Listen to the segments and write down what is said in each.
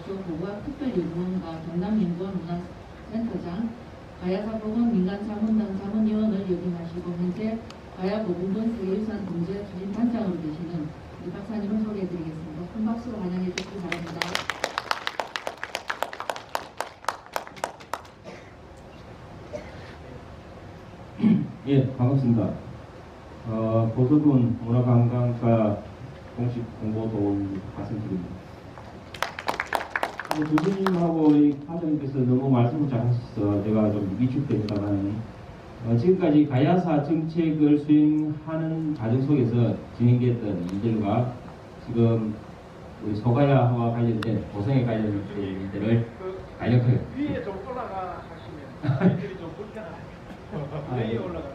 보고학 특별연구원과 경남연구원문화센터장, 가야사보건 민간자문단 자문위원을 역임하시고 현재 가야보건군 세계유산 등재 추진단장으로 계시는 이 박사님을 소개해드리겠습니다. 큰 박수로 환영해 주시기 바랍니다. 예, 반갑습니다. 고서군 문화관광과 공식 홍보도원 박승길입니다. 교수님하고 과장님께서 너무 말씀을 잘 하셔서 제가 좀 위축됩니다만, 지금까지 가야사 정책을 수행하는 과정 속에서 진행됐던 일들과 지금 우리 소가야와 관련된 고성에 관련된 일들을 간략하게 위에 좀 올라가 하시면 애들이 좀 불편하네요. 위에 올라가.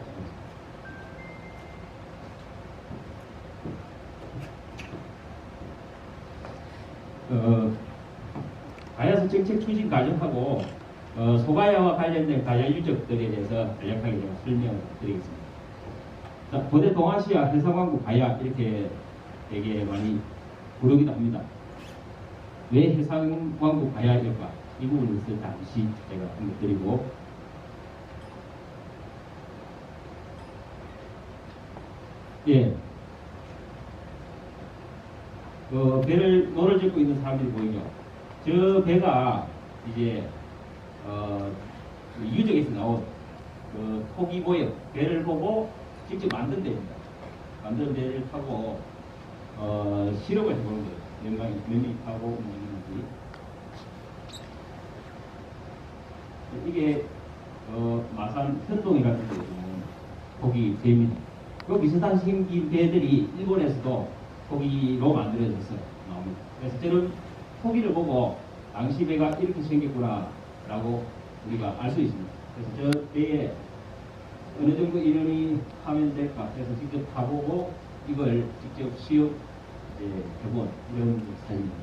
가야사 정책 추진 과정하고 소가야와 관련된 가야 유적들에 대해서 간략하게 제가 설명을 드리겠습니다. 자, 고대 동아시아 해상왕국 가야 이렇게 되게 많이 부르기도 합니다. 왜 해상왕국 가야일까? 이 부분에 대해서 잠시 제가 언급드리고, 예, 배를 노를 젓고 있는 사람들이 보이죠. 저 배가 이제 유적에서 나온 토기 모형 배를 보고 직접 만든 배입니다. 만든 배를 타고 실험을 해보는 거예요. 몇 명이 타고 있는지. 이게 마산 현동이라는 데에 있는 토기 배입니다. 그 비슷한 생긴 배들이 일본에서도 토기로 만들어져서 나옵니다. 그래서 저는 토기를 보고 당시 배가 이렇게 생겼구나 라고 우리가 알 수 있습니다. 그래서 저 배에 어느 정도 인원이 하면 될까 해서 직접 타보고 이걸 직접 시험 해본 이런 사진입니다.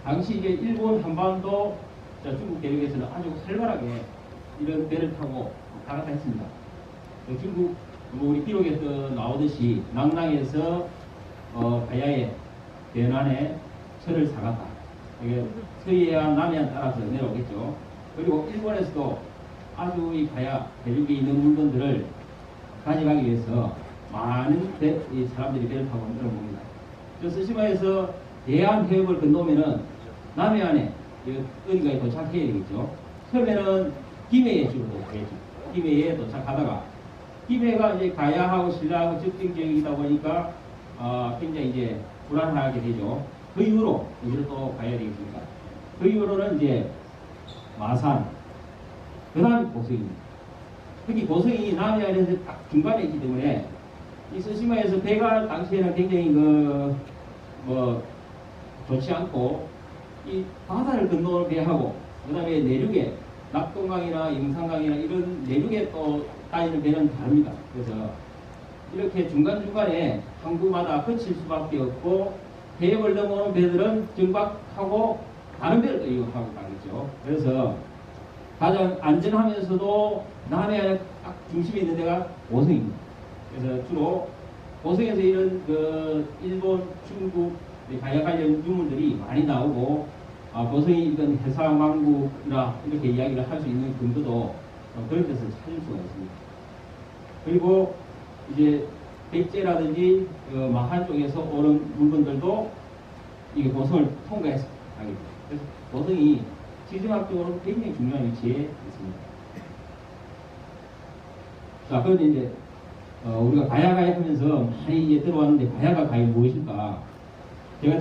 당시 이제 일본 한반도 중국 대륙에서는 아주 활발하게 이런 배를 타고 갈아타 했습니다. 중국 우리 기록에서 나오듯이 낭랑에서 가야에 대난에 철을 사갔다. 이게 서해안 남해안 따라서 내려오겠죠. 그리고 일본에서도 아주 이 가야 대륙에 있는 물건들을 가져가기 위해서 많은 사람들이 배를 타고 내려옵니다. 저 스시마에서 대한 해협을 건너면은 남해안에 어디가에 도착해야 되겠죠. 처음에는 김해에 주로 도착했죠. 김해에 도착하다가 김해가 이제 가야하고 신라하고 접경 지역이다 보니까 굉장히 이제 불안하게 되죠. 그 이후로 여기를 또 가야 되겠습니까? 그 이후로는 이제 마산, 그 다음에 고성입니다. 특히 고성이 남해안에서 딱 중간에 있기 때문에 이 스시마에서 배가 당시에는 굉장히 좋지 않고 이 바다를 건너는 배하고 그 다음에 내륙에 낙동강이나 영산강이나 이런 내륙에 또 다니는 배는 다릅니다. 그래서 이렇게 중간중간에 항구마다 거칠 수밖에 없고 해협을 넘어오는 배들은 정박하고 다른 배를 또 이용하고 가겠죠. 그래서 가장 안전하면서도 남해안에 딱 중심에 있는 데가 고성입니다. 그래서 주로 고성에서 이런 일본, 중국 가야 관련 유물들이 많이 나오고 고성이 이건 해상왕국이나 이렇게 이야기를 할 수 있는 근거도 그런 데서 찾을 수가 있습니다. 그리고 이제 백제라든지 마한 쪽에서 오는 물건들도 이게 고성을 통과해서 가게 됩니다. 그래서 고성이 지정학적으로 굉장히 중요한 위치에 있습니다. 자, 그런데 이제 우리가 가야가야 하면서 많이 이제 들어왔는데 가야가 과연 무엇일까? 제가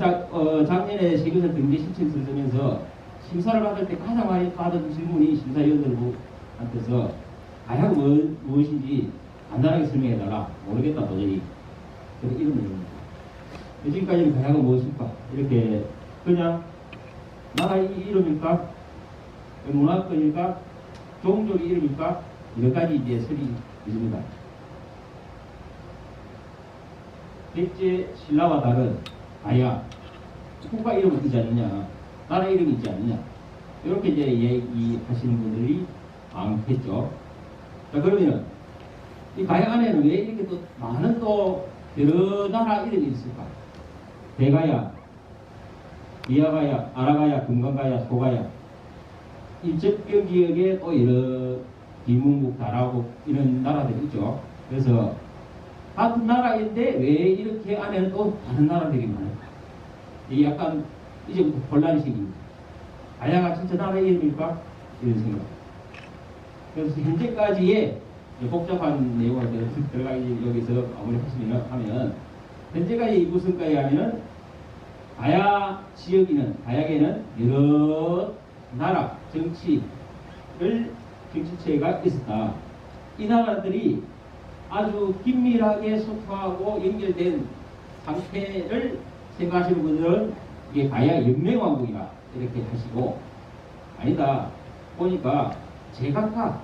작년에 세계유산 등재 신청서를 쓰면서 심사를 받을 때 가장 많이 받은 질문이 심사위원들한테서 가야가 무엇인지 간단하게 설명해달라. 모르겠다 도저히. 그래서 이런 내용입니다. 지금까지는 가야가 무엇일까? 이렇게 그냥 나라의 이름일까? 문화권일까? 종족의 이름일까? 몇 가지 이제 설이 있습니다. 백제 신라와 다른 가야, 국가 이름은 있지 않느냐, 나라 이름이 있지 않느냐, 이렇게 이제 얘기하시는 분들이 많겠죠. 자, 그러면 이 가야 안에는 왜 이렇게 또 많은 또 여러 나라 이름이 있을까? 대가야, 비아가야, 아라가야, 금강가야, 소가야 일접경 지역에 또 여러 비문국, 다라국 이런 나라들이 있죠. 그래서 같은 나라인데 왜 이렇게 안에는 또 다른 나라들이 많을까? 이게 약간 이제부터 혼란이 생깁니다. 가야가 진짜 나라 이름일까? 이런 생각. 그래서 현재까지의 복잡한 내용을 들어가기 여기서 마무리하면 현재까지 무슨까지 하면은 가야 가야에는 여러 나라 정치체가 있었다. 이 나라들이 아주 긴밀하게 소통하고 연결된 상태를 생각하시는 분들은 이게 가야 연맹왕국이다 이렇게 하시고, 아니다 보니까 제각각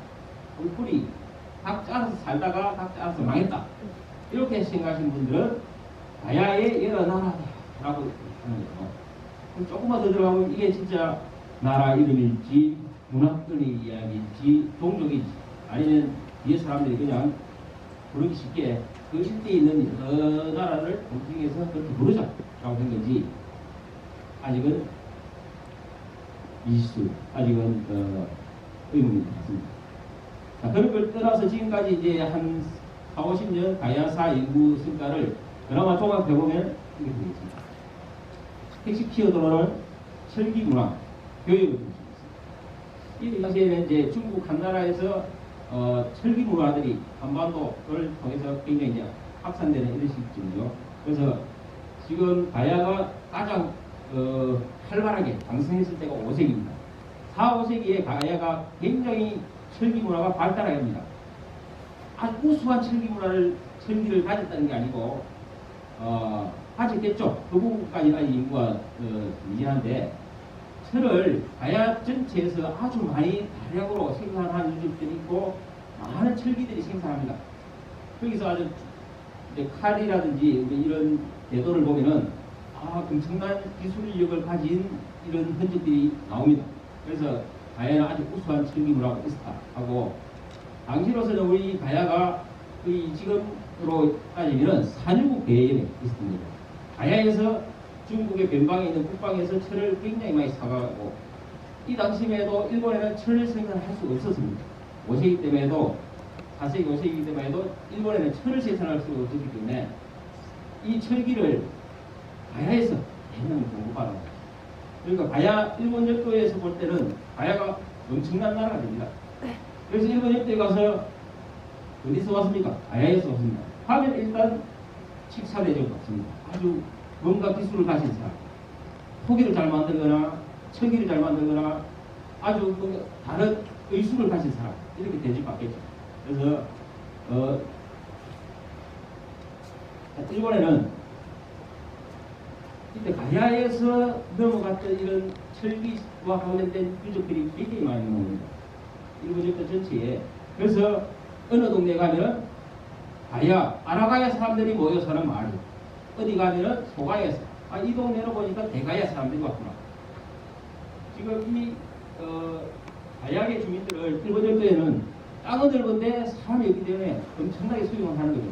뿔뿔이 각자 알아서 살다가 각자 알아서 망했다 이렇게 생각하시는 분들은 가야의 여러 나라다라고 하는 거죠. 그럼 조금만 더 들어가면 이게 진짜 나라 이름일지 문화권의 이야기일지 종족일지 아니면 이 사람들이 그냥 부르기 쉽게 그 실제에 있는 여러 나라를 공중에서 그렇게 부르자라고 한 건지 아직은 미지수, 아직은 의문이 있습니다. 자, 그런 걸 떠나서 지금까지 이제 한 4, 50년 가야사 연구 성과를 그나마 종합해보면 이렇게 되겠습니다. 택시 키워드로는 철기문화, 교육을 볼 수 있습니다. 이 당시에는 이제 중국 한나라에서 철기 문화들이 한반도를 통해서 굉장히 이제 확산되는 이런 시기죠. 그래서 지금 가야가 가장 활발하게 강성했을 때가 5세기입니다. 4, 5세기에 가야가 굉장히 철기 문화가 발달하게 합니다. 아주 우수한 철기를 가졌다는 게 아니고 가졌겠죠. 그 부분까지 아직 연구가 미진한데 철을 가야 전체에서 아주 많이 다량으로 생산하는 유적들이 있고 많은 철기들이 생산합니다. 거기서 아주 칼이라든지 이런 대도를 보면은 엄청난 기술력을 가진 이런 흔적들이 나옵니다. 그래서 가야는 아주 우수한 철기 문화가 있었다 하고, 당시로서는 우리 가야가 거의 지금으로 따지면 산유국 대회에 있었습니다. 가야에서 중국의 변방에 있는 국방에서 철을 굉장히 많이 사가고, 이 당시에도 일본에는 철을 생산할 수 없었습니다. 5세기 때문에도 4세기, 5세기 때문에도 일본에는 철을 생산할 수가 없었기 때문에 이 철기를 가야에서 대량으로 공급하는, 그러니까 가야 일본 역도에서 볼 때는 가야가 엄청난 나라가 됩니다. 그래서 일본 역도에 가서 어디서 왔습니까? 가야에서 왔습니다. 하면 일단 칙사대적으로 왔습니다. 아주 뭔가 기술을 가진 사람, 토기를 잘 만들거나 철기를 잘 만들거나 아주 다른 의술을 가진 사람, 이렇게 대접받겠죠. 그래서 일본에는 이때 가야에서 넘어갔던 이런 철기와 관련된 유적들이 굉장히 많이 나옵니다. 일본 역도 전체에. 그래서 어느 동네 가면 가야, 아라가야 사람들이 모여 사는 마을, 어디 가면은 소가야에서, 이 동네로 보니까 대가야 사람들이 왔구나. 지금 이 가야의 주민들을 일본 역도에는 땅은 넓은데 사람이 없기 때문에 엄청나게 수용을 하는 거죠.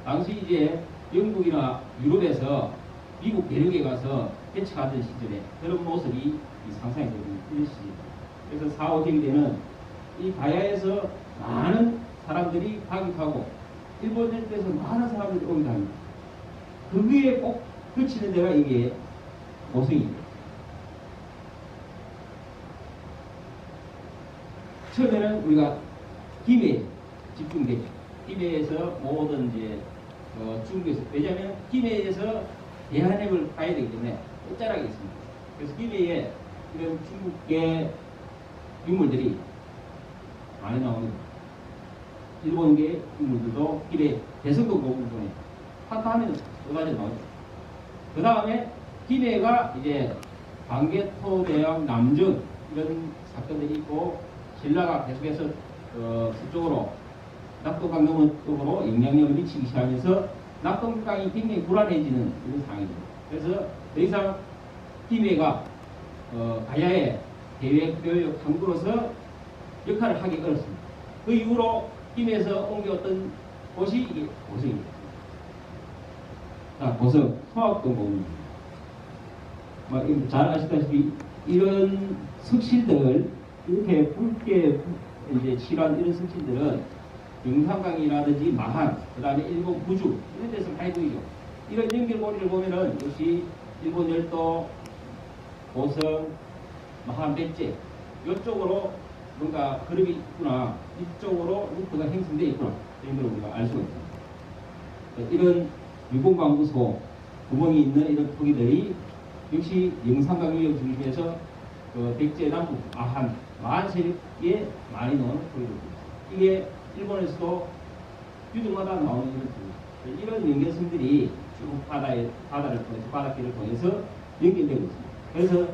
당시 이제 영국이나 유럽에서 미국 대륙에 가서 개척하던 시절에 그런 모습이 상상이 되는 이런 시절. 그래서 4, 5세기 때는 이 가야에서 많은 사람들이 가격하고 일본 역도에서 많은 사람들이 오게 합니다. 그 위에 꼭 그치는 데가 이게 모성입니다. 처음에는 우리가 김해에 집중되죠. 김해에서 모든 이제 중국에서, 왜냐하면 김해에서 대한해을 가야 되기 때문에 끝자락에 있습니다. 그래서 김해에 이런 중국계 유물들이 많이 나옵니다. 일본계 유물들도 김해 대성동 고분군에 파타하면 쏟아져 나오죠. 그 다음에 김해가 이제 광개토 대왕 남전 이런 사건들이 있고, 신라가 계속해서 서쪽으로 낙동강릉 쪽으로 영향력을 미치기 시작하면서 낙동강이 굉장히 불안해지는 이런 상황입니다. 그래서 더 이상 김해가 가야의 대외 교육 항구로서 역할을 하기 어렵습니다. 그 이후로 김해에서 옮겨왔던 곳이 이게 고성입니다. 자, 고성 소학동 고문입니다. 잘 아시다시피 이런 석실들 이렇게 붉게 이제 칠한 이런 석실들은 영산강이라든지 마한, 그 다음에 일본 부주 이런 데서 많이 보이죠. 이런 연결고리를 보면은 역시 일본 열도, 고성, 마한, 백제 이쪽으로 뭔가 그룹이 있구나, 이쪽으로 루트가 형성되어 있구나 이런 걸 우리가 알 수가 있습니다. 이런 유공광구소 구멍이 있는 이런 토기들이 역시 영산강 유역 중심에서 그 백제 남부 마한 세력에 많이 나오는 토기들입니다. 이게 일본에서도 유적마다 나오는 이런 토기, 이런 연결선들이 쭉 바다를 통해서 바닷길을 통해서 연결되고 있습니다. 그래서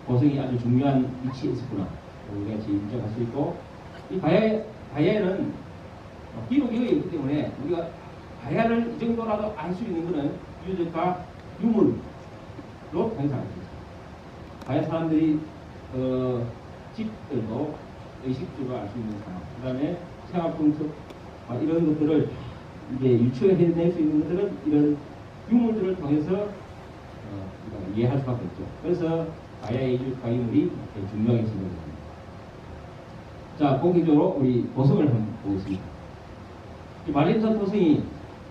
고성이 아주 중요한 위치에 있었구나 우리가 지금 인정할 수 있고, 이 가야에는 기록이 있기 때문에 우리가 가야를 이 정도라도 알 수 있는 것은 유적과 유물로 편성할 수 있습니다. 가야 사람들이 집들도 의식적으로 알 수 있는 상황, 그 다음에 생활풍습 이런 것들을 이제 유추해낼 수 있는 것들은 이런 유물들을 통해서 우리가 이해할 수밖에 없죠. 그래서 가야의 유적과 유물이 중요하게 생각됩니다. 자, 본격적으로 우리 고성을 한번 보겠습니다. 이 말림산 토성이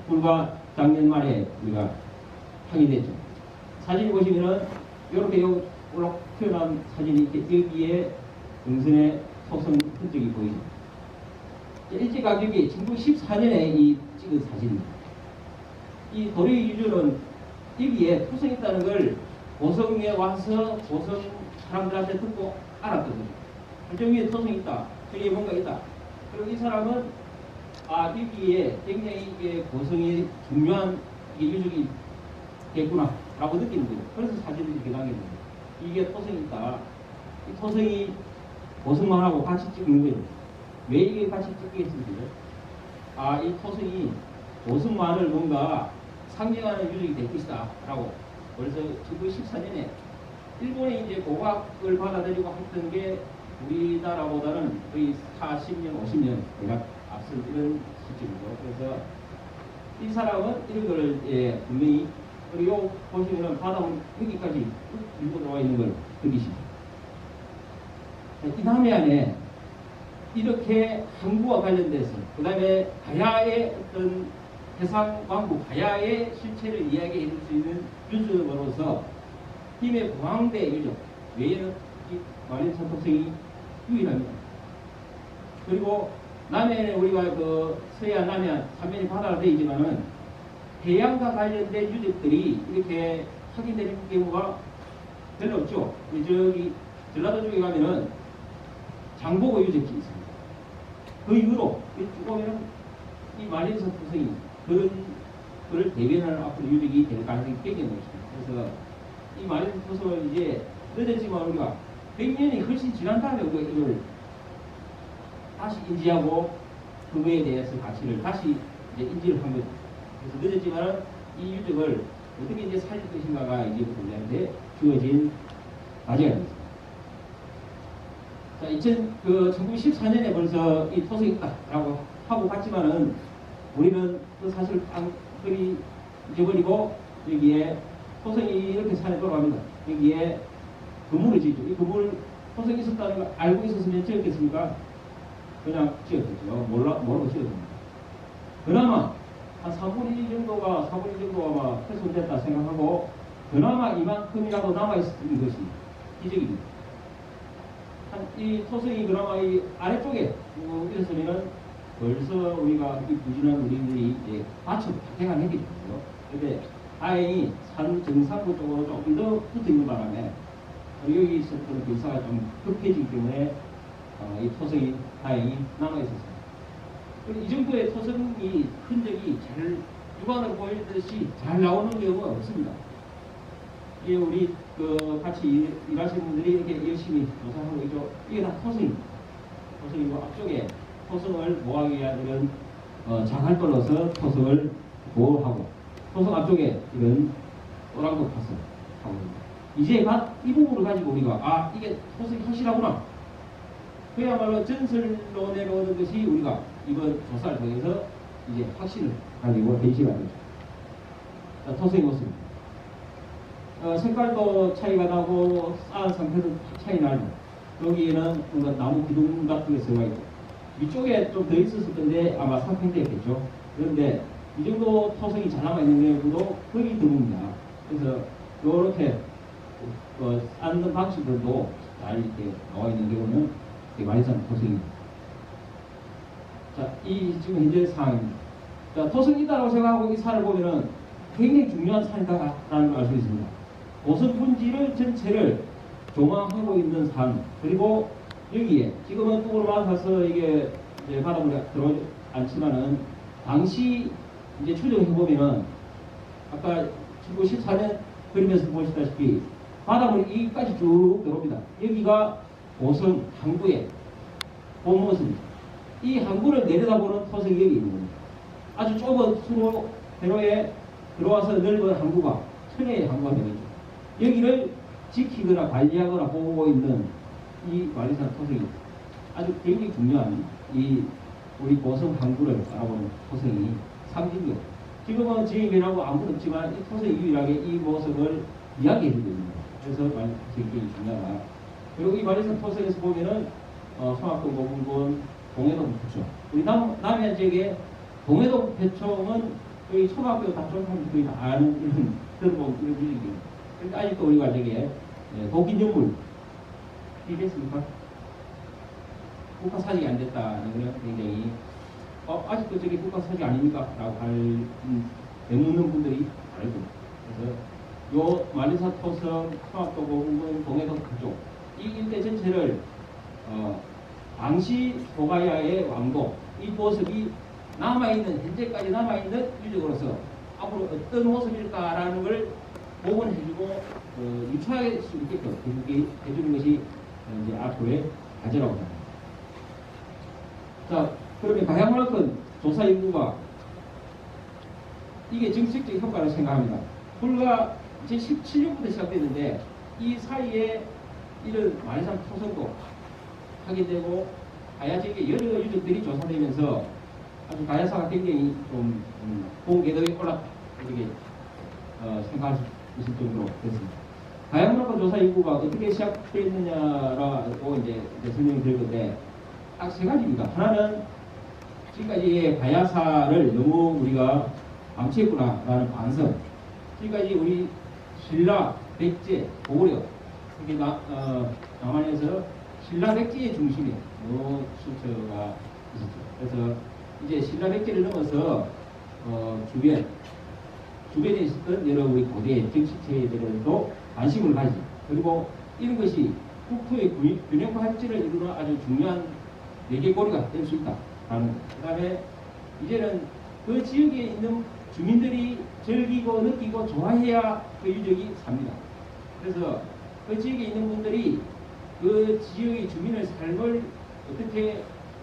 불과 작년 말에 우리가 확인됐죠. 사진 보시면은 이렇게 올라 튀어나온 사진이 이렇게 여기에 등선의 토성 흔적이 보이죠. 일제강점기 1914년에 이 찍은 사진입니다. 이 도리 유주는 여기에 토성이 있다는 걸 고성에 와서 고성 사람들한테 듣고 알았거든요. 저기에 토성이 있다, 저기에 뭔가 있다. 그리고 이 사람은 여기에 굉장히 이게 고성이 중요한 이게 유적이 됐구나 라고 느끼는 거예요. 그래서 사진을 이렇게 남깁니다. 이게 토성이 있다. 이 토성이 고성만하고 같이 찍는 거예요. 왜 이게 같이 찍겠습니까? 이 토성이 고성만을 뭔가 상징하는 유적이 될 것이다 라고 벌써 1914년에 일본이 이제 고각을 받아들이고 했던 게 우리나라보다는 거의 40년, 50년 대략 앞선 이런 시점이죠. 그래서 이 사람은 이런 걸 분명히, 그리고 보시면은 바다는 여기까지 밀고 들어와 있는 걸 느끼십니다. 이 다음에 안에 이렇게 항구와 관련돼서 그 다음에 가야의 어떤 해상왕국 가야의 실체를 이야기해 줄 수 있는 유적으로서 힘의 공황대 유적 외에는 이 말림산 토성이 유일합니다. 그리고 남해에 우리가 그 서해안 남해안 삼면이 바다가 되어 있지만은 해양과 관련된 유적들이 이렇게 확인되는 경우가 별로 없죠. 저기 전라도 쪽에 가면은 장보고 유적지 있습니다. 그 이후로 쭉 보면은 이 말림산 토성이 그런 걸 대변하는 앞으로 유적이 될 가능성이 굉장히 높습니다. 그래서 이 말림산 토성을 이제 늦었지만 우리가 100년이 훨씬 지난 다음에 우리가 이걸 다시 인지하고 그거에 대해서 가치를 다시 이제 인지를 한 거죠. 그래서 늦었지만 이 유적을 어떻게 이제 살릴 것인가가 이제 우리한테 주어진 과제가 있습니다. 자, 1914년에 벌써 이 토성이 있다라고 하고 갔지만은 우리는 그 사실 땅거리 잊어버리고 여기에 토성이 이렇게 산에 돌아갑니다. 여기에 건물을 짓죠. 이 건물 토성이 있었다는 걸 알고 있었으면 지었겠습니까? 그냥 지었겠죠. 모르고 지었습니다. 그나마 한 4분의 1 정도가 막 훼손됐다 생각하고 그나마 이만큼이라도 남아있었던 것이 기적입니다. 이 토성이 그나마 이 아래쪽에 있었으면은 벌써 우리가 이 부지런한 우리들이 이제 밭을 발행했겠죠. 근데 다행히 산 정상부 쪽으로 조금 더 붙어 있는 바람에 여기 있었던 경사가 좀 급해지기 때문에 이 토성이 다행히 남아있었습니다. 이 정도의 토성이 흔적이 잘 육안으로 보이듯이 잘 나오는 경우가 없습니다. 이게 우리 같이 일하시는 분들이 이렇게 열심히 조사하고 있죠. 이게 다 토성입니다. 토성이고 앞쪽에 토성을 보호하기 위한 이런 장할벌 넣어서 토성을 보호하고 토성 앞쪽에 이런 오랑도 파서 하고 있습니다. 이제 이 부분을 가지고 우리가 이게 토성이 확실하구나. 그야말로 전설로 내려오는 것이 우리가 이번 조사를 통해서 이제 확신을 가지고 현실화되죠. 토성의 모습입니다. 색깔도 차이가 나고 쌓은 상태도 차이 나고 여기에는 뭔가 나무 기둥 같은 게 들어가 있고 위쪽에 좀 더 있었을 건데 아마 상팽되었겠죠. 그런데 이 정도 토성이 잘 남아있는 경우도 거의 드뭅니다. 그래서 이렇게 쌓는 방식들도 잘 이렇게 나와 있는 경우는 말리산 토성입니다. 자, 이 지금 현재 상황입니다. 자, 토성이다라고 생각하고 이 산을 보면은 굉장히 중요한 산이다라는 걸 알 수 있습니다. 고성 분지를 전체를 조망하고 있는 산, 그리고 여기에 지금은 뚝으로만 가서 이게 이제 바닷물이 들어오지 않지만은 당시 이제 추정해 보면은 아까 지금 14년 그림에서 보시다시피 바닷물이 여기까지 쭉 들어옵니다. 여기가 고성 항구의 본 모습입니다. 이 항구를 내려다보는 토성이 여기 있는 겁니다. 아주 좁은 수로 대로에 들어와서 넓은 항구가 천혜의 항구가 되겠죠. 여기를 지키거나 관리하거나 보고 있는 이 말리산 토성이 아주 굉장히 중요한 이 우리 고성 항구를 바라보는 토성이 상징이에요. 지금은 지형이 변하고 아무것도 없지만 이 토성이 유일하게 이 모습을 이야기해주고 있는 거예요. 그래서 말리산 토성이 굉장히 중요하다. 그리고 이 말리산 토성에서 보면은 송악동 고분군 동해동 부초 우리 남해 지역에 동해동 배총은 거의 초등학교 다 졸업하면 거의 다 아는 이런 들어본 이런 분위기예요. 그러니까 아직도 우리가 저게 독일연물 이랬습니까? 국가사직이 안 됐다는 거는 굉장히 아직도 저게 국가사직 아닙니까? 라고 내묻는 분들이 알고 그래서 요 말리산 토성, 청학도 고분군, 동해동 부쪽 이 일대 전체를 당시 소가야의 왕도 이 모습이 남아있는 현재까지 남아있는 유적으로서 앞으로 어떤 모습일까라는 걸 복원해주고 유추할 수 있게끔 해주는 것이 이제 앞으로의 과제라고 합니다. 자, 그러면 가야문화권 조사 인구가 이게 정책적 효과를 생각합니다. 불과 2017년부터 시작됐는데 이 사이에 이런 말리산 토성도 하게 되고 가야 지역의 여러 유적들이 조사되면서 아주 가야사가 굉장히 좀 공궤도에 올랐다 이렇게 생각할 수 있을 정도로 됐습니다. 가야문화권 조사 인구가 어떻게 시작됐느냐라고 이제 설명을 드릴 건데 딱 세 가지입니다. 하나는 지금까지의 가야사를 너무 우리가 암치했구나라는 반성. 지금까지 우리 신라, 백제, 고구려 이렇게 남한에서 신라 백제의 중심에 출처가 있었죠. 그래서 이제 신라 백제를 넘어서 주변에 있었던 여러 우리 고대 정치체들도 관심을 가지. 그리고 이런 것이 국토의 균형 발전을 이루는 아주 중요한 내개고리가 될 수 있다. 그 다음에 이제는 그 지역에 있는 주민들이 즐기고 느끼고 좋아해야 그 유적이 삽니다. 그래서 그 지역에 있는 분들이 그 지역의 주민의 삶을 어떻게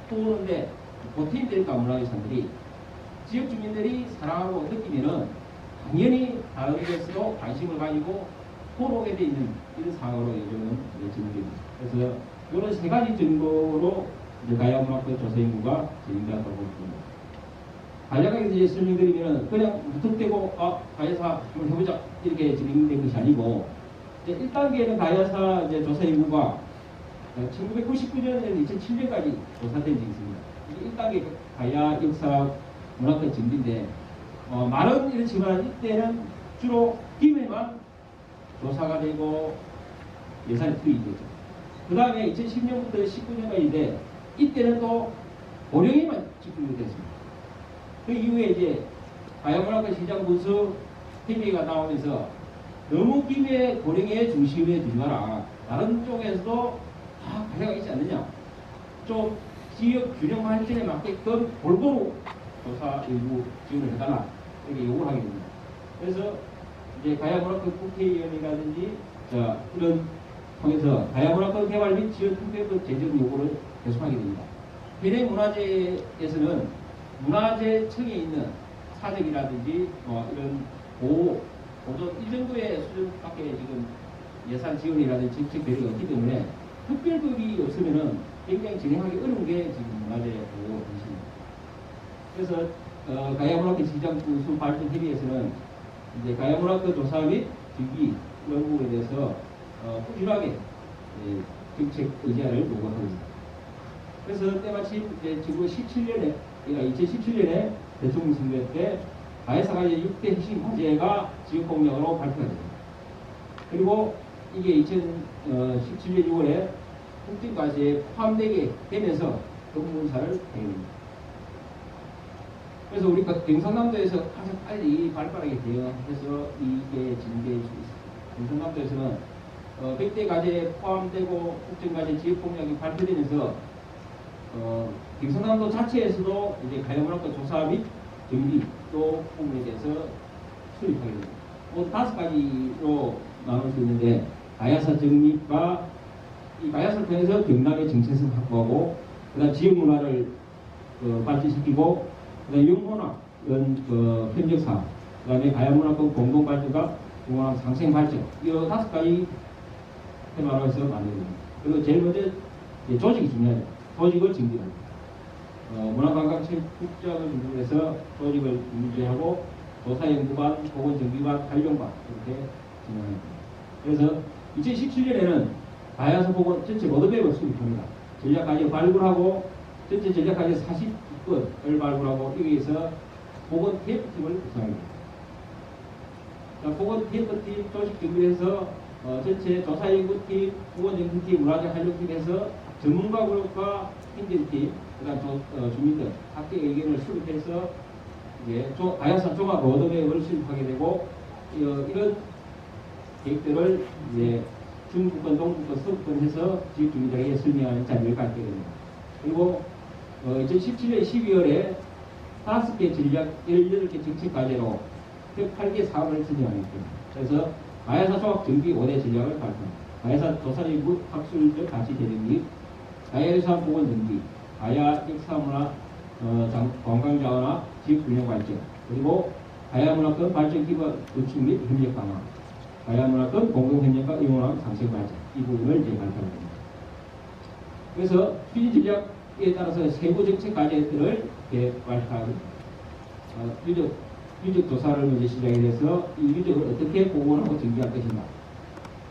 도우는데 보탬이 될까 문화유산들이 지역 주민들이 사랑하고 느끼면은 당연히 다른 것으로 관심을 가지고 보러오게 돼 있는 이런 상황으로 요즘은 진행됩니다. 그래서 이런 세 가지 정도로 가야문화권 조사 인구가 진행되었다고 봅니다. 간략하게 이제 설명드리면 그냥 무턱대고 가야사 한번 해보자 이렇게 진행된 것이 아니고 이제 1단계는 가야사 이제 조사 인구가 1999년에서 2007년까지 조사된 적이 있습니다. 이게 1단계 가야 역사 문화권 정비인데 말은 이렇지만 이때는 주로 김해만 조사가 되고 예산이 투입이 되죠. 그 다음에 2010년부터 19년까지인데 이때는 또 고령에만 집중이 됐습니다. 그 이후에 이제 가야문화권 시장 분수 TV가 나오면서 너무 김해 고령의 중심에 두지 마라. 다른 쪽에서도 다 가야가 있지 않느냐. 좀 지역 균형 발전에 맞게끔 골고루 조사 일부 지원을 해달라. 이렇게 요구를 하게 됩니다. 그래서 이제 가야문화권 국회의원이라든지 이런 통해서 가야문화권 개발 및 지역 특별법 제정 요구를 계속하게 됩니다. 현행문화재에서는 문화재청에 있는 사적이라든지 이런 보존 이 정도의 수준밖에 지금 예산 지원이라든지 정책 배려가 없기 때문에 특별법이 없으면은 굉장히 진행하기 어려운 게 지금 문화재 보호 정신입니다. 그래서 가야문화권 시장 분수 발전 협의회에서는 이제 가야문화권 조사 및 준비 이런 부분에 대해서 꾸준하게 정책 의제를 요구하고 있습니다. 그래서 때마침 이제 지금 17년에, 그러니까 2017년에 대통령 선거 때 가해사가 이제 6대 핵심 과제가 지역공약으로 발표가 됩니다. 그리고 이게 2017년 6월에 국진과제에 포함되게 되면서 법무사를 하게 됩니다. 그래서 우리가 경상남도에서 가장 빨리 발빠르게 대응해서 이게 진행될 수 있습니다. 경상남도에서는 100대 과제에 포함되고 국정과제 지역공약이 발표되면서 경상남도 자체에서도 이제 가야문학과 조사 및 정비 또 부분에 대해서 수립하게 됩니다. 모두 5가지로 나눌 수 있는데 가야사 정립과 이 가야사를 통해서 경남의 정체성을 확보하고 그다음 지역 문화를 발전시키고 그다음 영문화 이런 협력사 그다음에 가야문화권 공동 발전과 중앙 상생 발전 이 5가지 테마로 해서 만듭니다. 그리고 제일 먼저 조직이 중요하죠. 조직을 정비합니다. 문화관광체육국장을 중심으로 해서 조직을 준비하고 조사연구반, 보건정비반, 활용반 이렇게 진행합니다. 그래서 2017년에는 가야사 보건 전체 모드맵을 수립합니다. 전략과제 발굴하고 전체 전략과제 40건을 발굴하고 여기에서 보건 TF팀을 구성합니다. 보건 TF팀 조직 정비해서 전체 조사연구팀, 보건정비팀, 문화적 활용팀에서 전문가 그룹과 행정팀, 그다음 주민들 각계의 의견을 수립해서 이제 가야사 종합 로드맵을 수립하게 되고 이런 계획들을 이제 중부권, 동부권, 서부권 해서 지역 주민들에게 설명하는 자리를 갖게 됩니다. 그리고 2017년 12월에 5개 전략 18개 정책 과제로 108개 사업을 진행하겠습니다. 그래서 가야사 종합 정비 5대 전략을 발표합니다. 가야사 조사연구 학술적 가치 대응 및 가야유산 보건 정비, 가야 역사문화 관광자원화 지역균형 발전, 그리고 가야문화권 발전 기반 구축 및 협력 강화, 가야문화권 공공협력과 영원한 상생 발전 이 부분을 이제 발표합니다. 그래서 추진 전략에 따라서 세부 정책 과제들을 발표하고 유적 조사를 먼저 시작이 돼서 이 유적을 어떻게 복원하고 정비할 것인가,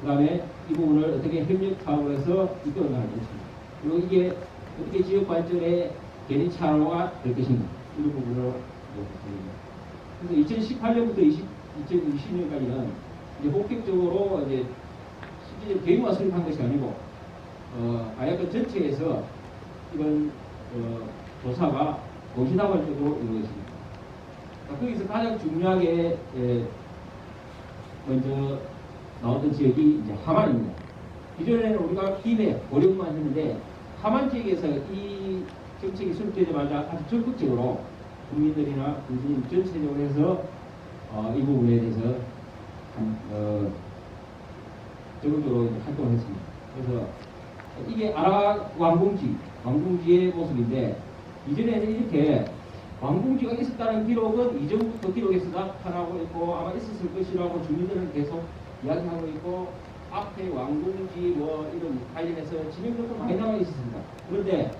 그 다음에 이 부분을 어떻게 협력 사업을 해서 이끌어 나갈 것인가, 그리고 이게 어떻게 지역 발전의 개인차로가 될 것인가 이런 부분을 보겠습니다. 그래서 2018년부터 2020년까지는 이제 본격적으로 이제 실질적으로 계획만 수립한 것이 아니고 가야권 전체에서 이런 조사가 동시다발적으로 이루어집니다. 거기서 가장 중요하게 먼저 나왔던 지역이 이제 함안입니다. 기존에는 우리가 김해, 고령만 했는데 함안 지역에서 이 정책이 수립되자마자 아주 적극적으로 국민들이나 군수님 전체적으로 해서 이 부분에 대해서 적극적으로 활동을 했습니다. 그래서 이게 아라 왕궁지의 모습인데 이전에는 이렇게 왕궁지가 있었다는 기록은 이전부터 기록에서 나타나고 있고 아마 있었을 것이라고 주민들은 계속 이야기하고 있고 앞에 왕궁지 뭐 이런 관련해서 지명들도 많이 나와 있었습니다. 그런데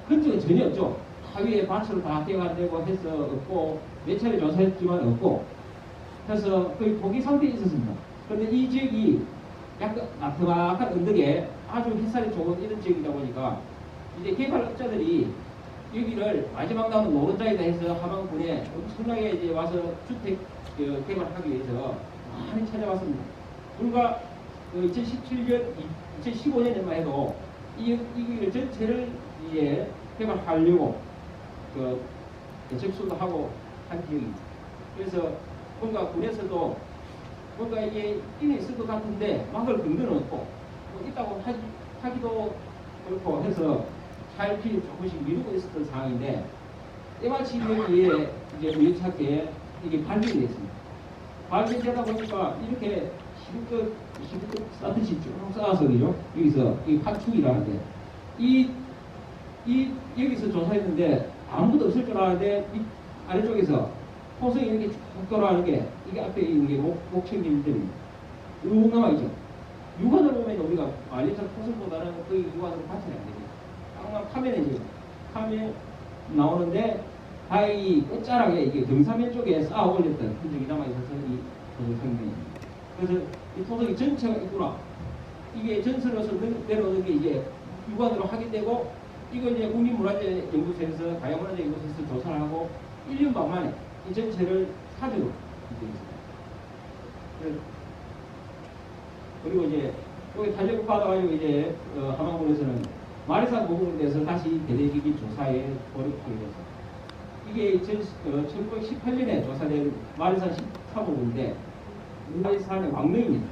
근처는 전혀 없죠. 하위에 밭을 다 깨가되고 해서 없고 몇 차례 조사했지만 없고 해서 거의 포기 상태에 있었습니다. 그런데 이 지역이 약간 나트막한 언덕에 아주 햇살이 좋은 이런 지역이다 보니까 이제 개발업자들이 여기를 마지막 남은 노른자에다 해서 함안군에 엄청나게 이제 와서 주택 개발하기 위해서 많이 찾아왔습니다. 불과 2017년, 2015년에만 해도 이 길 전체를 이제 개발하려고 접수도 하고 한 지역입니다. 그래서 뭔가 군에서도 뭔가 이게 인이 있을 것 같은데 막을 근거는 없고 뭐 있다고 하기도 그렇고 해서 차일피일 조금씩 미루고 있었던 상황인데 때마침 여기에 이제 우연찮게 이게 발견이 됐습니다. 발견되다 보니까 이렇게 시부터 쌓듯이 쭉 쌓아서 그죠? 여기서 이 파축이라는데 여기서 조사했는데 아무것도 없을 줄 알았는데 이 아래쪽에서 호성이 이렇게 쭉 돌아가는 게 이게 앞에 있는 게 목청님들입니다. 쭉 남아있죠. 육안으로 보면 우리가 말리처럼 호성보다는 거의 육안으로 관찰이 안 됩니다. 땅만 파면이죠. 파면 나오는데 바위 끝자락에 이게 경사면 쪽에 쌓아 올렸던 흔적이 남아있어서 이 성경입니다. 그래서 이 토속이 전체가 있구나. 이게 전설로서 내려오는 게 이제 유관으로 확인되고, 이걸 이제 국립문화재연구소에서, 가야문화재연구소에서 조사를 하고 1년 반 만에 이 전체를 사주로 되어 있습니다. 그리고 이제 여기 탄력 받아가지고 이제 함양군에서는 마리산 부분에 대해서 다시 대대기기 조사에 돌입하게 됐습니다. 이게 1918년에 조사된 마리산 14부분인데 마리산의 왕릉입니다.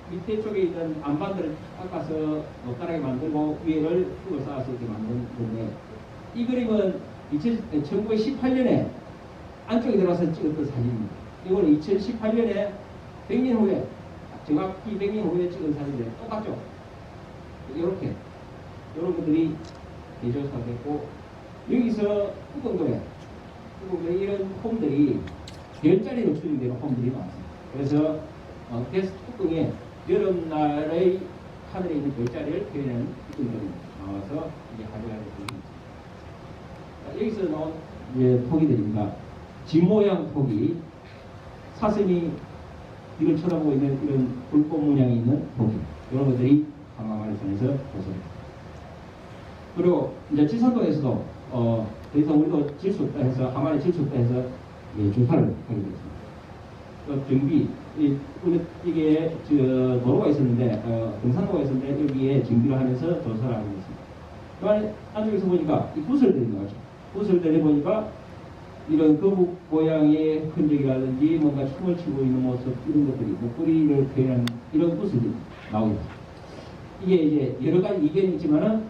밑에 쪽에 있는 안반들을 깎아서 높다랗게 만들고 위에를 흙을 쌓아서 이렇게 만든 건데, 이 그림은 1918년에 안쪽에 들어가서 찍었던 사진입니다. 이거는 2018년에 100년 후에, 정확히 100년 후에 찍은 사진인데 똑같죠? 이렇게 이런 것들이 대조사가 됐고, 여기서 후공도에 이런 홈들이 별자리로 추진되는 홈들이 많습니다. 그래서 게스트 뚜껑에 여름날의 하늘에 있는 별자리를 표현하는 뚜껑들이 나와서 이제 가져가게 됩니다. 여기서 나온 이제 토기들입니다. 집 모양 토기, 사슴이 이를 쳐다보고 있는 이런 불꽃 문양이 있는 토기, 이런 것들이 함양마리산에서 조사됩니다. 그리고 이제 지산도에서도 더 이상 우리도 질 수 없다 해서, 함안에 질 수 없다 해서 조사를 하게 됐습니다. 정비, 이게 도로가 있었는데, 등산로가 있었는데 여기에 정비를 하면서 조사를 하고 있습니다. 그 안에 안쪽에서 보니까 이 구슬들이 나오죠. 구슬들이 보니까 이런 거북 모양의 흔적이라든지 뭔가 춤을 추고 있는 모습, 이런 것들이 목걸이를 표현하는 이런 구슬들이 나오고 있습니다. 이게 이제 여러 가지 이견이 있지만은,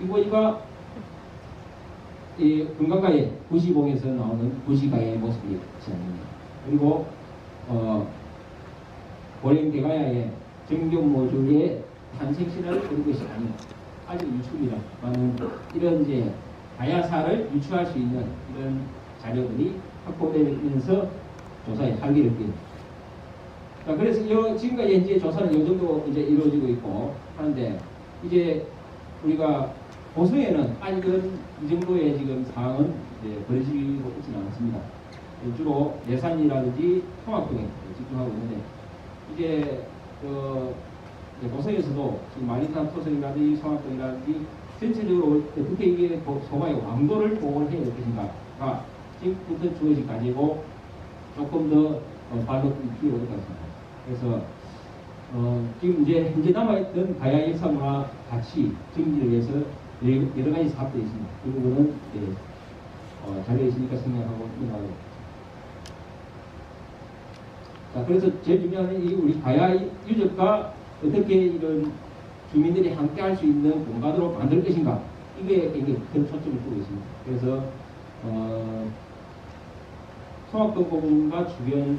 이거 보니까 이 금강가의 구시봉에서 나오는 구시가의 모습이 지향됩니다. 그리고 고령대가야의 정경모주의 탄생신화를 그린 것이 아니고 아직 유출이라는 이런 이제 가야사를 유추할 수 있는 이런 자료들이 확보되면서 조사에 활기를 띨니다. 그래서 지금까지 현재 조사는 이 정도 이제 이루어지고 있고 하는데, 이제 우리가 고성에는 아직은 이 정도의 지금 상황은 벌어지고 있지는 않습니다. 주로 예산이라든지 통합동에 집중하고 있는데, 이제 고성에서도 지금 마리산 토성이라든지 통합동이라든지 전체적으로 어떻게 이게 소가의 왕도를 보호를 해야 될 것인가가 지금부터 주어질 가지고 조금 더 발로 필요가 있을 것 같습니다. 그래서 지금 이제 현재 남아있던 가야 역사문화 가치 정리를 위해서 여러 가지 사업들이 있습니다. 그 부분은 자료에 있으니까 생각하고 넘어가겠습니다. 자, 그래서 제일 중요한 이 우리 가야 유적과 어떻게 이런 주민들이 함께 할 수 있는 공간으로 만들 것인가, 이게 굉장히 큰 초점을 두고 있습니다. 그래서 송악동 부분과 주변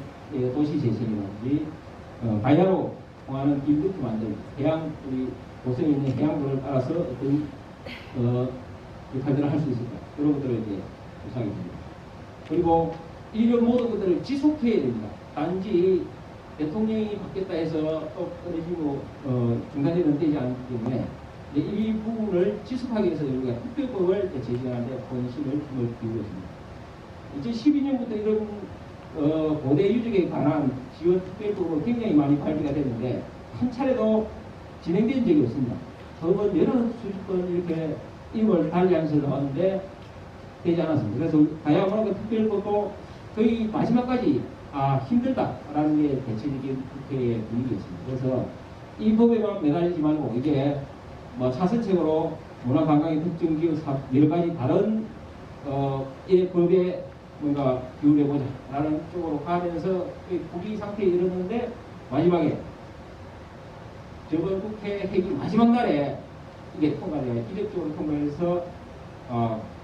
도시 재생이라든지 가야로 통하는 길부터 만들 해양, 우리 고성에 있는 해양도를 따라서 어떤 역할들을 할 수 있을까, 이런 것들을 이제 조사하게 됩니다. 그리고 이런 모든 것들을 지속해야 됩니다. 단지 대통령이 바뀌었다 해서 또 끊어지고 중단되면 되지 않기 때문에 이 부분을 지속하기 위해서 우리가 특별법을 제정하는데 본심을 힘을 기울였습니다. 2012년부터 이런 고대 유적에 관한 지원 특별법으로 굉장히 많이 발표가 됐는데 한 차례도 진행된 적이 없습니다. 저번 여러 수십 번 이렇게 임을 달리하면서 나왔는데 되지 않았습니다. 그래서 가야문화재 특별법도 거의 마지막까지 힘들다라는 게 대체적인 국회의 분위기였습니다. 그래서 이 법에만 매달리지 말고 이게 뭐 차선책으로 문화관광의 특정지역 사업 여러 가지 다른 이 법에 뭔가 기울여보자라는 쪽으로 가면서 국위 상태에 이르는데 마지막에 저번 국회 회기 마지막 날에 이게 통과돼요. 이력적으로 통과해서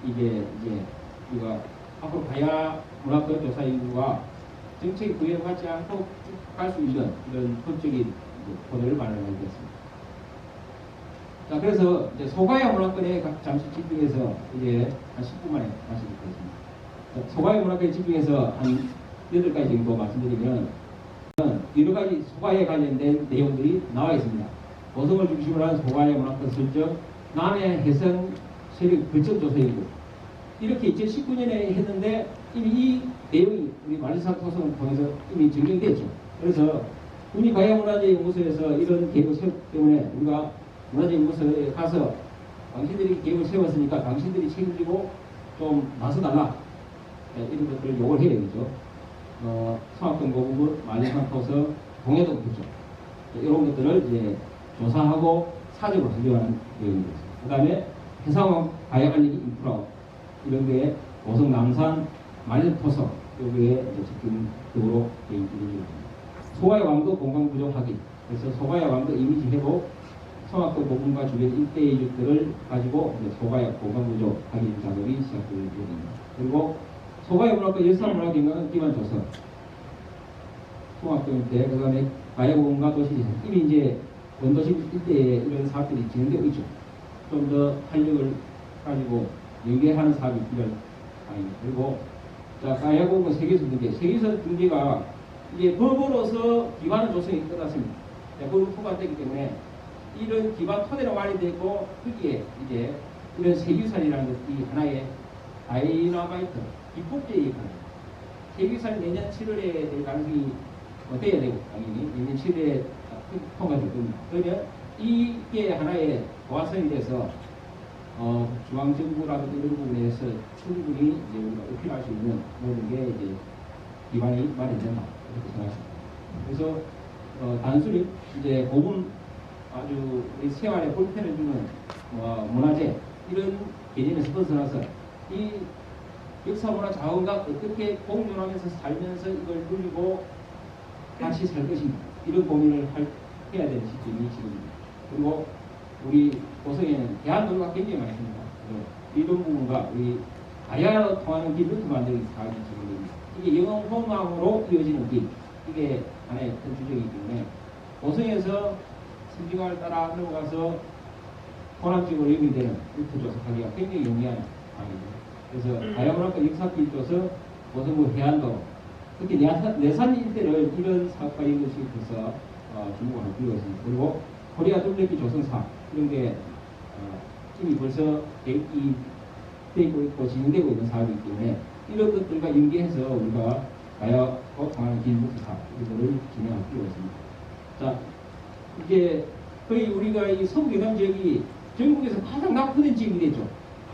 이게 이제 우리가 앞으로 가야 문화권 조사 인구가 정책이 구애받지 않고 쭉 갈 수 있는 이런 법적인 모델을 마련하게 됐습니다. 자, 그래서 이제 소가야 문화권에 잠시 집중해서 이제 한 10분 만에 다시 듣겠습니다. 소가야 문화권에 집중해서 한 8가지 정도 말씀드리면 여러 가지 소가에 관련된 내용들이 나와 있습니다. 고성을 중심으로 한 소가야 문화권 설정, 남해 해성 세력 거점 조사 인구, 이렇게 2019년에 했는데 이미 이 내용이 우리 마리산 토성을 통해서 이미 증명됐죠. 그래서 우리 가야문화재연구소에서 이런 계획을 세웠기 때문에 우리가 문화재연구소에 가서 당신들이 계획을 세웠으니까 당신들이 책임지고 좀 나서달라. 네, 이런 것들을 요구를 해야 되겠죠. 성악동 고부분, 만리산 토서, 동해동 부쪽 이런 것들을 이제 조사하고 사적으로 설명하는 내용입니다. 그 다음에 해상원 가야관리 인프라 이런 게 고성 남산 만리산 토서 여기에 이제 적극적으로 이루어집니다. 소가야 왕도 공간 구조 확인. 그래서 소가야 왕도 이미지 회복, 성악동 부분과 주변 일대의 이익들을 가지고 이제 소가야 공간 구조 확인 작업이 시작될 예정입니다. 그리고 소가야 문화과 열사문화기관 기반 조서, 성악동 일대, 그 다음에 가야공과 도시, 이미 이제 원도심 일대에 이런 사업들이 진행되고 있죠. 좀 더 활력을 가지고 연계하는 사업이 필요합니다. 그리고 자, 가야공과 세계선 등재. 세계선 등재가 이제 법으로서 기반의 조성이 끝났습니다. 법은 통과됐기 때문에 이런 기반 토대로 마련되어 있고 거기에 이제 이런 세계유산이라는 것이 하나의 다이너마이트, 입국제의 역할입니다. 세계유산이 내년 7월에 될 가능성이 돼야 되고 당연히 내년 7월에 통과될 겁니다. 그러면 이게 하나의 보완성이 돼서 중앙정부라든지 이런 부분에서 충분히 이제 우리가 어필할 수 있는 모든 게 이제 기반이 마련된다 이렇게 생각합니다. 그래서 단순히 이제 고분 아주 우리 생활에 불편을 주는 문화재 이런 개념에서 벗어나서 이 역사문화 자원과 어떻게 공존하면서 살면서 이걸 누리고 같이 살 것인가 이런 고민을 해야 되는 시점이 지금입니다. 그리고 우리 고성에는 대한도로가 굉장히 많습니다. 이런 부분과 우리 가야로 통하는 길 루트 만들기 사업이 진행됩니다. 이게 영흥 호남으로 이어지는 길, 이게 하나의 큰 주제이기 때문에 고성에서 승지강을 따라 넘어가서 호남 쪽으로 연결되는 루트 조성하기가 굉장히 용이한 방입니다. 그래서 가야문화과 역사길 조성, 고성구 해안도로, 특히 내산 일대를 이런 사업과 연결시켜서 주목을 할 필요가 있습니다. 그리고 코리아 둘레길 조성사 이런 게 이미 벌써 계획이 되고 있고 진행되고 있는 사업이기 때문에 이런 것들과 연계해서 우리가 가야로 통하는 길 사업 이거를 진행할 필요가 있습니다. 자, 이제 거의 우리가 이 서부경남 지역이 전국에서 가장 낙후된 지역이 됐죠.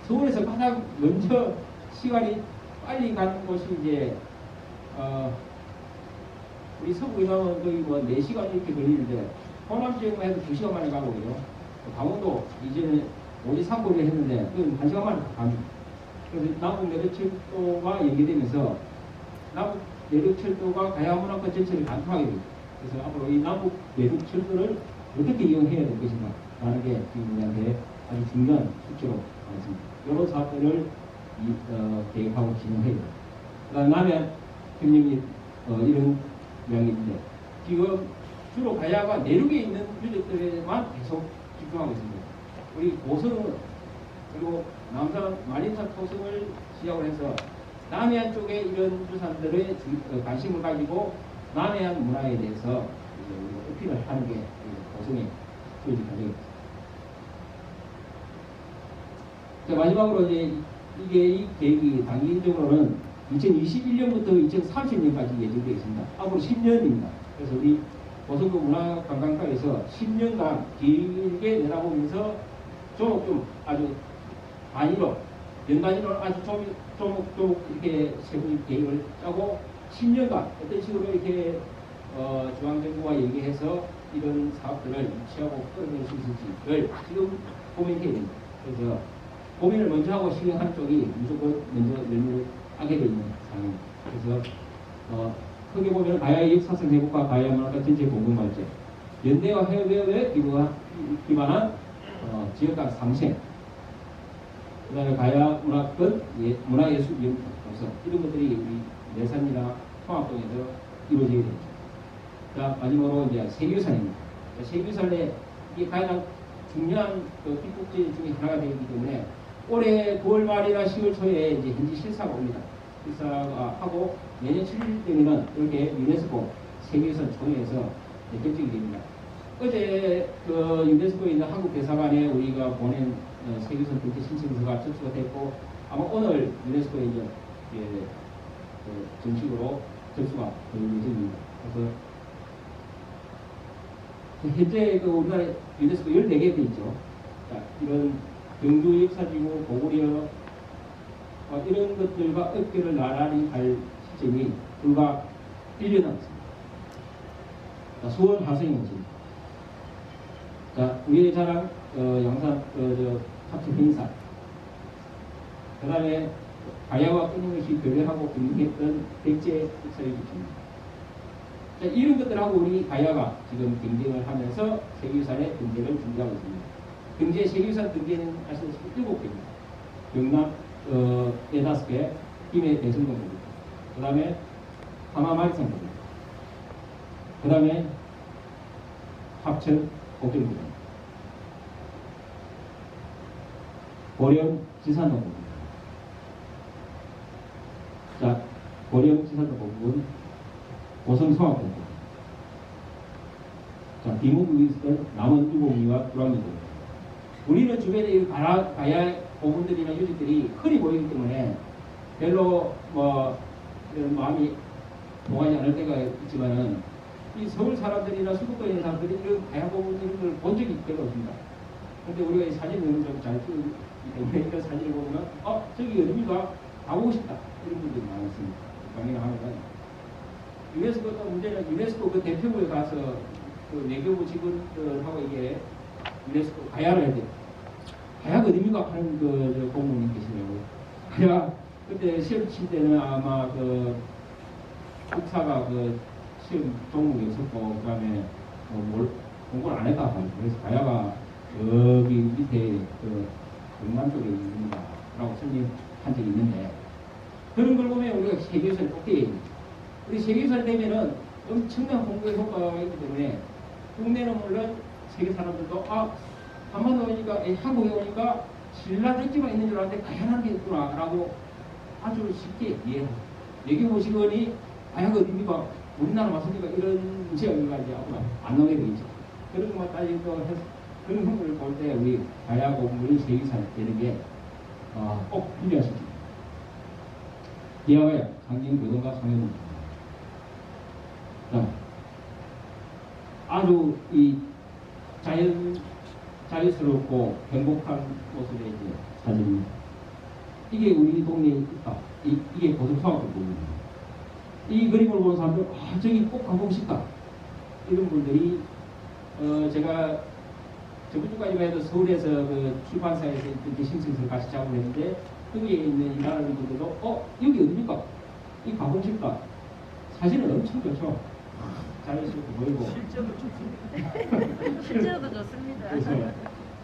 서울에서 가장 먼저 시간이 빨리 가는 곳이 이제 우리 서부경남은 거의 뭐 4시간 이렇게 걸리는데 호남 지역만 해도 2시간 만에 가거든요. 강원도 이제는 오지 산골을 했는데 그건 1시간 만에 갑니다. 그래서 남북 내륙철도가 연계되면서 남북 내륙철도가 가야문화과 전체를 간통하게 됩니다. 그래서 앞으로 이 남북 내륙철도를 어떻게 이용해야 될 것인가 라는 게 지금 우리한테 아주 중요한 숙제로 나왔습니다. 이런 사업들을 계획하고 진행해야 됩니다. 그 다음에 남해 형님이 이런 이야기인데 지금 주로 가야가 내륙에 있는 유적들에만 계속 집중하고 있습니다. 우리 고성은 그리고 남산 만리산 토성을 시작으로 해서 남해안 쪽에 이런 유산들의 관심을 가지고 남해안 문화에 대해서 이제 어필을 하는 게 고성의 교육 과정입니다. 자, 마지막으로 이제 이게 이 계획이 단기적으로는 2021년부터 2030년까지 예정되어 있습니다. 앞으로 10년입니다. 그래서 우리 고성구 문화관광과에서 10년간 길게 내다보면서 좀 아주 단위로 연단위로 아주 좀 이렇게 세부 계획을 짜고 10년간 어떤 식으로 이렇게 중앙정부와 얘기해서 이런 사업들을 유치하고 끌어낼 수 있을지를 지금 고민해야 됩니다. 그래서 고민을 먼저 하고 실행하는 쪽이 무조건 먼저 연구를 하게 되는 상황입니다. 그래서 크게 보면 가야의 역사성 회복과 가야 문화가 전체 공동 발전, 연대와 협업에 기반한 지역간 상생, 그 다음에 가야 문화권 문화예술 연구소서 이런 것들이 우리 내산이나 통합동에서 이루어지게 되죠. 자, 마지막으로 이제 세계유산입니다. 세계유산에 이게 가장 중요한 입국지 중에 하나가 되기 때문에 올해 9월 말이나 10월 초에 이제 현지 실사가 옵니다. 실사가 하고 내년 7일 되면은 이렇게 유네스코 세계유산 총회에서 결정이 됩니다. 어제 유네스코에 있는 한국 대사관에 우리가 보낸 세계유산 등재 신청서가 접수가 됐고 아마 오늘 유네스코에 이제 정식으로 접수가 될 예정입니다. 그래서 현재 그 우리나라 유네스코 14개 돼 있죠. 자, 이런 경주 역사지구, 고구려, 이런 것들과 어깨를 나란히 할 시점이 불과 1년 남았습니다. 자, 수원 화성이 오십니다. 자, 우리의 자랑, 양산, 합천 행사. 그 다음에 가야와 끊임없이 교류하고 공유했던 백제 역사를 붙입니다. 자, 이런 것들하고 우리 가야가 지금 경쟁을 하면서 세계유산의 등재를 준비하고 있습니다. 경제 세계유산 등재는 아시다시피 7개입니다. 경남 15개, 김해 대성동입니다. 그 다음에 하마마리산입니다. 그 다음에 합천 옥정입니다. 고령 지산동입니다. 자, 고령 지산동 부분 고성송학동. 자, 비문국이 있을 남원 유공리와 두랑리도. 우리는 주변에 이 가야 고분들이나 유지들이 흔히 보이기 때문에 별로 이런 마음이 동하지 않을 때가 있지만은 이 서울 사람들이나 수도권에 있는 사람들이 이런 가야 고분 이런 걸 본 적이 별로 없습니다. 근데 우리가 이 사진을 좀 잘 찍기 때문에 이런 사진을 보면 저기 어디가 가보고 싶다 이런 분들이 많습니다. 강의를 하면은 유네스코 또 문제는 유네스코 그 대표부에 가서 그 외교부 직원들하고 이게 유네스코 가야를 해야 돼요. 가야가 어딥니까? 하는 그 공무원님 계시냐고요. 가야 그때 시험 칠 때는 아마 그 국사가 그 시험 종목이 없었고 그 다음에 공부를 안 했다 하고 그래서 가야가 여기 밑에 그 경남 쪽에 있습니다 라고 설명한 적이 있는데 그런 걸 보면 우리가 세계유산 꼭대기에 있는 우리 세계유산 되면은 엄청난 홍보의 효과가 있기 때문에 국내는 물론 세계 사람들도 한반도 오니까 한국에 오니까 신라 백지만 있는 줄 알았는데 가야라는 게 있구나 라고 아주 쉽게 이해합니다. 외교부 직원이 가야가 어딥니까? 우리나라 맞습니까? 이런 문제가 이제 앞으로 안 나오게 되겠죠. 그런 것만 따지고 해서 그런 홍보를 볼 때 우리 가야 공부의 세계유산 되는 게 꼭 필요하십니다. 이하가 강진교동과 상해문입니다. 아주 이 자유스럽고 행복한 모습의 이제 사진입니다. 이게 우리 동네에 있다. 이게 고성송학동 부분입니다. 이 그림을 보는 사람들, 저기 꼭 가보고 싶다. 이런 분들이, 제가 저번 주까지만 해도 서울에서 그 출판사에서 이렇게 신청서를 같이 작업을 했는데, 거기에 있는 일하는 분들도, 여기 어디입니까? 이 가보고 싶다. 사진은 엄청 좋죠. 자연스럽게 보이고. 실제로 좋습니다. 실제로도 좋습니다. 그래서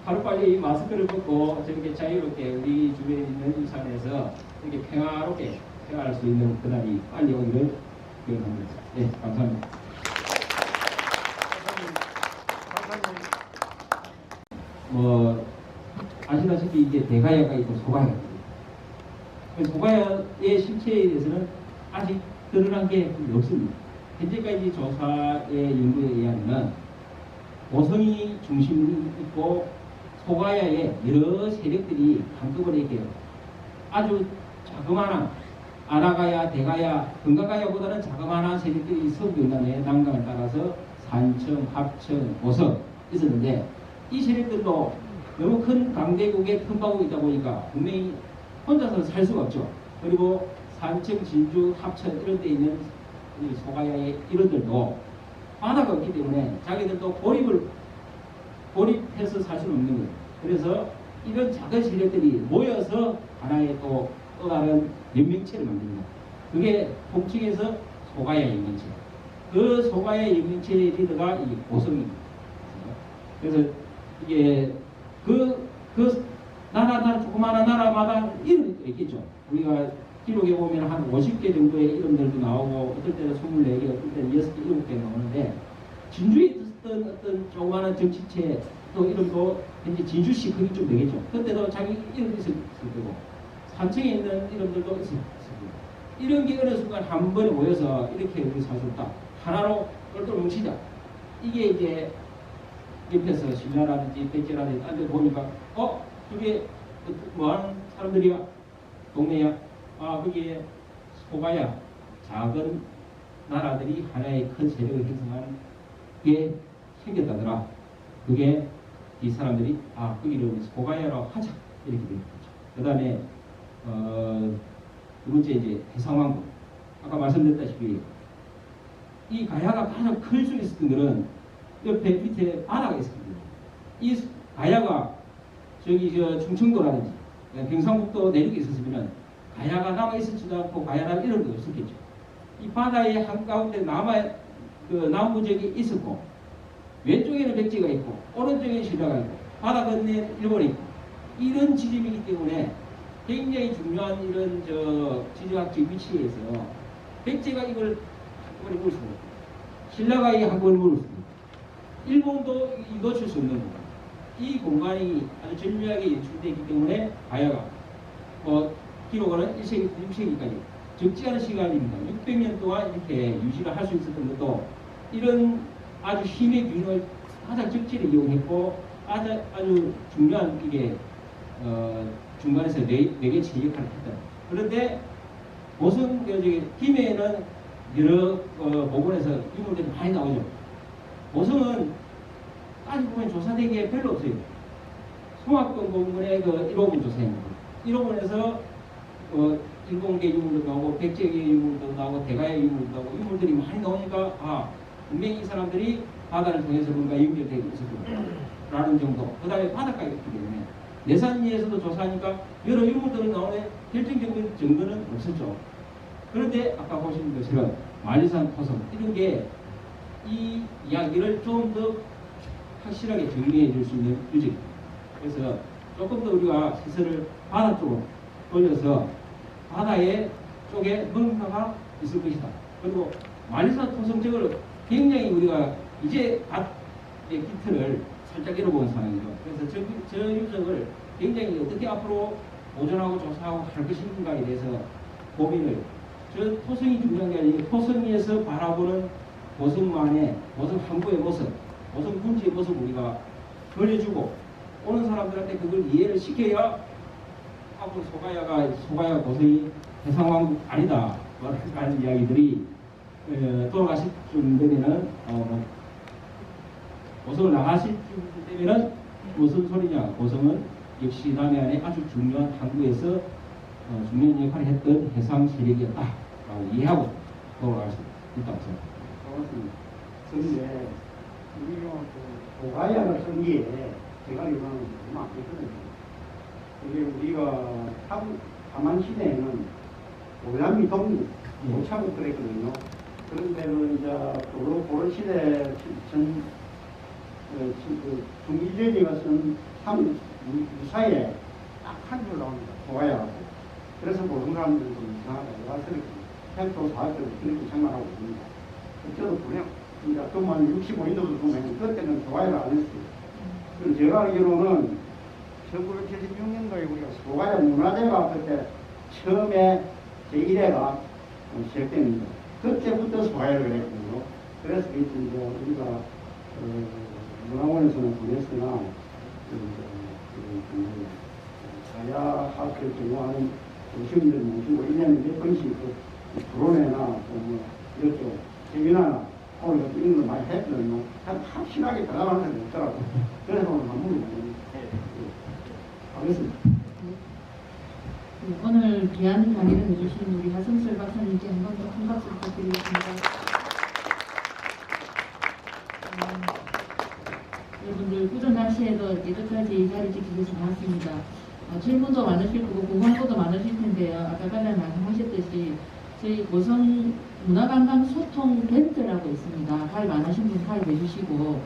하루빨리 이 마스크를 벗고 저렇게 자유롭게 우리 주변에 있는 유산에서 이렇게 평화롭게 생활할 수 있는 그날이 빨리 오기를 기원합니다. 네, 감사합니다. 아시다시피 이제 대가야가 있고 소가야가 있고 소가야의 실체에 대해서는 아직 드러난 게 없습니다. 현재까지 조사의 연구에 의하면 고성이 중심이 있고 소가야에 여러 세력들이 한꺼번에 이렇게 아주 자그마한 아라가야, 대가야, 금가가야보다는 자그마한 세력들이 서부연남의 난강을 따라서 산청, 합천, 고성 있었는데 이 세력들도 너무 큰 강대국에 틈바고 있다 보니까 분명히 혼자서 살 수가 없죠. 그리고 산청, 진주, 합천 이런 데 있는 이 소가야의 이런들도 바다가 없기 때문에 자기들도 고립해서 살 수는 없는 거예요. 그래서 이런 작은 세력들이 모여서 하나의 또 다른 연맹체를 만듭니다. 그게 통칭해서 소가야 연맹체. 그 소가야 연맹체의 리더가 이 고성입니다. 그래서 이게 나라 조그마한 나라마다 이름이 있겠죠. 우리가 기록에 보면 한 50개 정도의 이름들도 나오고 어떨 때는 24개, 어떨 때는 6개, 7개 나오는데 진주에 있었던 어떤 조그마한 정치체 또 이름도 현재 진주시 그게 좀 되겠죠. 그때도 자기 이름도 있을 거고 산청에 있는 이름들도 있을 거고 이런 게 어느 순간 한 번에 모여서 이렇게 우리 살 수 없다. 하나로 똘똘 뭉치자. 이게 이제 옆에서 신라라든지 백제라든지 딴 데 보니까 그게 뭐하는 사람들이야? 동네야? 그게 소가야 작은 나라들이 하나의 큰 세력을 형성하는 게 생겼다더라. 그게 이 사람들이 거기를 소가야라고 하자 이렇게 된 거죠. 그 다음에 두 번째 이제 해상왕국. 아까 말씀드렸다시피 이 가야가 가장 클 수 있었던 것은 옆에 밑에 바다가 있었거든요. 이 가야가 저기 충청도라든지 경상북도 내륙에 있었으면 가야가 남아 있었지도 않고 가야라는 이름도 없었겠죠. 이 바다의 한가운데 나무적이 있었고 왼쪽에는 백제가 있고 오른쪽에는 신라가 있고 바다 건너에 일본이 있고 이런 지점이기 때문에 굉장히 중요한 이런 지정학적 위치에서 백제가 이걸 한꺼번에 물 수 없고 신라가 이 한꺼번에 물을 수 없고 일본도 놓칠 수 없는 공간. 이 공간이 아주 절묘하게 연출되기 때문에 가야가 기록으로는 1세기, 6세기까지 적지 않은 시간입니다. 600년 동안 이렇게 유지를 할 수 있었던 것도 이런 아주 힘의 균형을 가장 적절히 이용했고 아주 중요한 이게 중간에서 매개체 역할을 했다. 그런데 김해에는 여러 복원에서 유물들이 많이 나오죠. 보성은 따지고 보면 조사된 게 별로 없어요. 송악동 공문의 1호분 조사입니다. 1호분에서 일본계 유물도 나오고 백제계 유물도 나오고 대가의 유물도 나오고 유물들이 많이 나오니까 분명히 이 사람들이 바다를 통해서 뭔가 연결되고 있었구나라는 정도. 그 다음에 바닷가에 있기 때문에 내산리에서도 조사하니까 여러 유물들은 나오는데 결정적인 정도는 없었죠. 그런데 아까 보신 것처럼 만리산 토성 이런 게 이 이야기를 좀 더 확실하게 정리해 줄 수 있는 유적입니다. 그래서 조금 더 우리가 시선을 바다 쪽으로 돌려서 바다의 쪽에 뭔가가 있을 것이다. 그리고 만리산 토성적을 굉장히 우리가 이제 기틀을 살짝 잃어본 상황이죠. 그래서 저 유적을 굉장히 어떻게 앞으로 보존하고 조사하고 할 것인가에 대해서 고민을 저 토성이 중요한 게 아니고 토성에서 바라보는 보성만의 보성 항구의 모습, 보성 군지의 모습을 우리가 보여주고 오는 사람들한테 그걸 이해를 시켜야 앞으로 소가야 보성이 해상왕국 아니다 라는 이야기들이 돌아가실 쯤 되면은 보성을 나가실 쯤 되면은 무슨 소리냐. 보성은 역시 남해안의 아주 중요한 항구에서 중요한 역할을 했던 해상 세력이었다라고 이해하고 돌아갈 수 있다고 생각합니다. 그런데 우리가 고가야를 쓴 게 제가 알기로는 얼마 안 됐거든요. 이게 우리가 남한 시대에는 오남미 동리 오차고 그랬거든요. 그런데는 이제 고려 시대 중기전이가 쓴 유사에 딱 한 줄 나옵니다. 고가야라고. 그래서 보통 사람들은 좀 이상하다. 내가 그렇게 펜토 사학들도 그렇게 장난하고 있습니다. 저도 그냥 좀만 65인도도 보면 그때는 소가야를 안 했어요. 그럼 제가 알기로는 1976년도에 우리가 소가야 문화재가 그때 처음에 제1회가 시작됩니다. 그때부터 소가야를 했거든요. 그래서 이제 우리가 문화원에서는 보냈으나 가야학을 경호하는 교수님들 모시고 1년에 몇 번씩 드론에나 이렇게 세미나나 오늘 이런 걸 많이 했거든요. 확실하게 대답하는 사람이 없더라고요. 그래서 오늘 한문이 하겠습니다. 오늘 귀한 강의를 해주신 우리 하성철 박사님께 한 번 더 큰 박수 부탁드리겠습니다. 여러분들 구전 날씨에도 깨끗하게 이 자리 지키셔서 고맙습니다. 질문도 많으실 거고 궁금한 것도 많으실 텐데요. 아까 전에 말씀하셨듯이 저희 고성 문화관광 소통 벤트라고 있습니다. 가입 안 하신 분 가입해 주시고